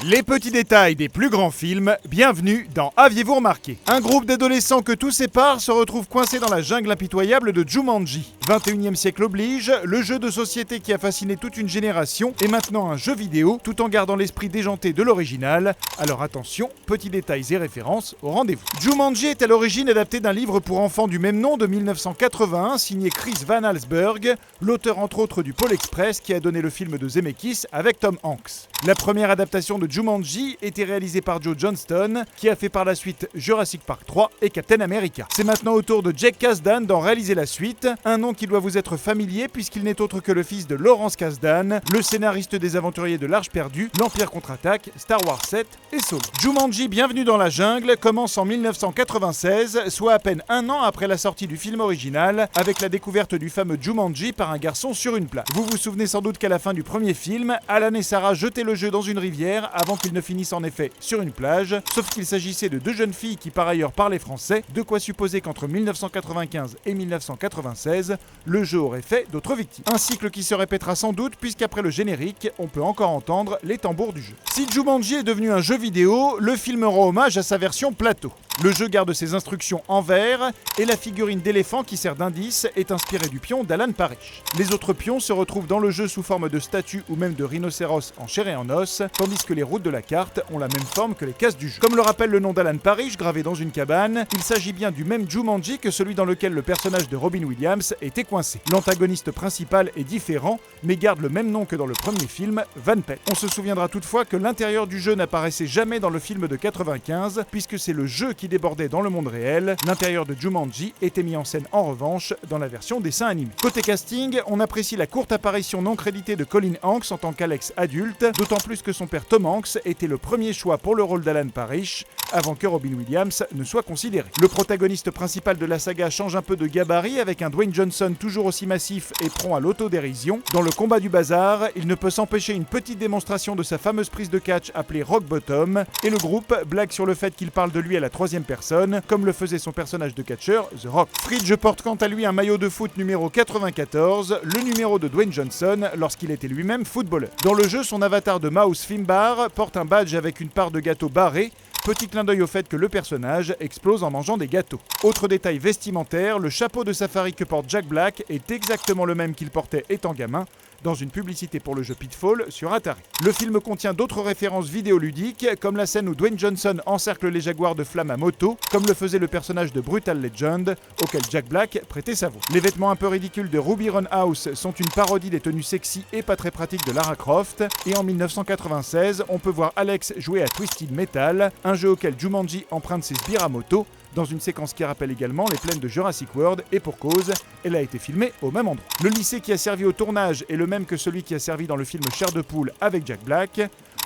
Les petits détails des plus grands films, bienvenue dans Aviez-vous remarqué? Un groupe d'adolescents que tout sépare se retrouve coincé dans la jungle impitoyable de Jumanji. 21e siècle oblige, le jeu de société qui a fasciné toute une génération est maintenant un jeu vidéo tout en gardant l'esprit déjanté de l'original. Alors attention, petits détails et références au rendez-vous. Jumanji est à l'origine adapté d'un livre pour enfants du même nom de 1981 signé Chris Van Allsburg, l'auteur entre autres du Pôle Express qui a donné le film de Zemeckis avec Tom Hanks. La première adaptation de Jumanji était réalisée par Joe Johnston, qui a fait par la suite Jurassic Park 3 et Captain America. C'est maintenant au tour de Jake Kasdan d'en réaliser la suite, un nom qui doit vous être familier puisqu'il n'est autre que le fils de Lawrence Kasdan, le scénariste des Aventuriers de l'Arche perdue, l'Empire contre-attaque, Star Wars 7 et Solo. Jumanji Bienvenue dans la jungle commence en 1996, soit à peine un an après la sortie du film original, avec la découverte du fameux Jumanji par un garçon sur une plage. Vous vous souvenez sans doute qu'à la fin du premier film, Alan et Sarah jetaient le jeu dans une rivière avant qu'il ne finisse en effet sur une plage, sauf qu'il s'agissait de deux jeunes filles qui par ailleurs parlaient français, de quoi supposer qu'entre 1995 et 1996, le jeu aurait fait d'autres victimes. Un cycle qui se répétera sans doute puisqu'après le générique, on peut encore entendre les tambours du jeu. Si Jumanji est devenu un jeu vidéo, le film rend hommage à sa version plateau. Le jeu garde ses instructions en vert et la figurine d'éléphant qui sert d'indice est inspirée du pion d'Alan Parrish. Les autres pions se retrouvent dans le jeu sous forme de statues ou même de rhinocéros en chair et en os, tandis que les routes de la carte ont la même forme que les cases du jeu. Comme le rappelle le nom d'Alan Parrish gravé dans une cabane, il s'agit bien du même Jumanji que celui dans lequel le personnage de Robin Williams était coincé. L'antagoniste principal est différent, mais garde le même nom que dans le premier film, Van Pelt. On se souviendra toutefois que l'intérieur du jeu n'apparaissait jamais dans le film de 95, puisque c'est le jeu qui débordait dans le monde réel. L'intérieur de Jumanji était mis en scène en revanche dans la version dessin animé. Côté casting, on apprécie la courte apparition non créditée de Colin Hanks en tant qu'Alex adulte, d'autant plus que son père Tom Hanks était le premier choix pour le rôle d'Alan Parrish, avant que Robin Williams ne soit considéré. Le protagoniste principal de la saga change un peu de gabarit avec un Dwayne Johnson toujours aussi massif et prompt à l'autodérision. Dans le combat du bazar, il ne peut s'empêcher une petite démonstration de sa fameuse prise de catch appelée Rock Bottom, et le groupe blague sur le fait qu'il parle de lui à la troisième personne, comme le faisait son personnage de catcheur, The Rock. Fridge porte quant à lui un maillot de foot numéro 94, le numéro de Dwayne Johnson lorsqu'il était lui-même footballeur. Dans le jeu, son avatar de Mouse Finbar porte un badge avec une part de gâteau barré. Petit clin d'œil au fait que le personnage explose en mangeant des gâteaux. Autre détail vestimentaire, le chapeau de safari que porte Jack Black est exactement le même qu'il portait étant gamin, dans une publicité pour le jeu Pitfall sur Atari. Le film contient d'autres références vidéoludiques, comme la scène où Dwayne Johnson encercle les jaguars de flammes à moto, comme le faisait le personnage de Brutal Legend, auquel Jack Black prêtait sa voix. Les vêtements un peu ridicules de Ruby Runhouse sont une parodie des tenues sexy et pas très pratiques de Lara Croft, et en 1996, on peut voir Alex jouer à Twisted Metal, un jeu auquel Jumanji emprunte ses sbires à moto, dans une séquence qui rappelle également les plaines de Jurassic World, et pour cause, elle a été filmée au même endroit. Le lycée qui a servi au tournage est le même que celui qui a servi dans le film Chair de poule avec Jack Black.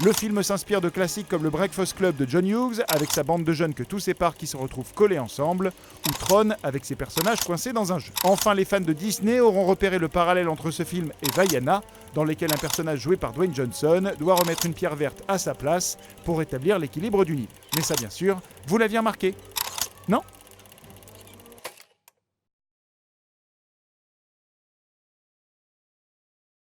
Le film s'inspire de classiques comme le Breakfast Club de John Hughes, avec sa bande de jeunes que tout sépare qui se retrouvent collés ensemble, ou Tron, avec ses personnages coincés dans un jeu. Enfin, les fans de Disney auront repéré le parallèle entre ce film et Vaiana, dans lequel un personnage joué par Dwayne Johnson doit remettre une pierre verte à sa place pour rétablir l'équilibre du nid. Mais ça, bien sûr, vous l'aviez remarqué, non ?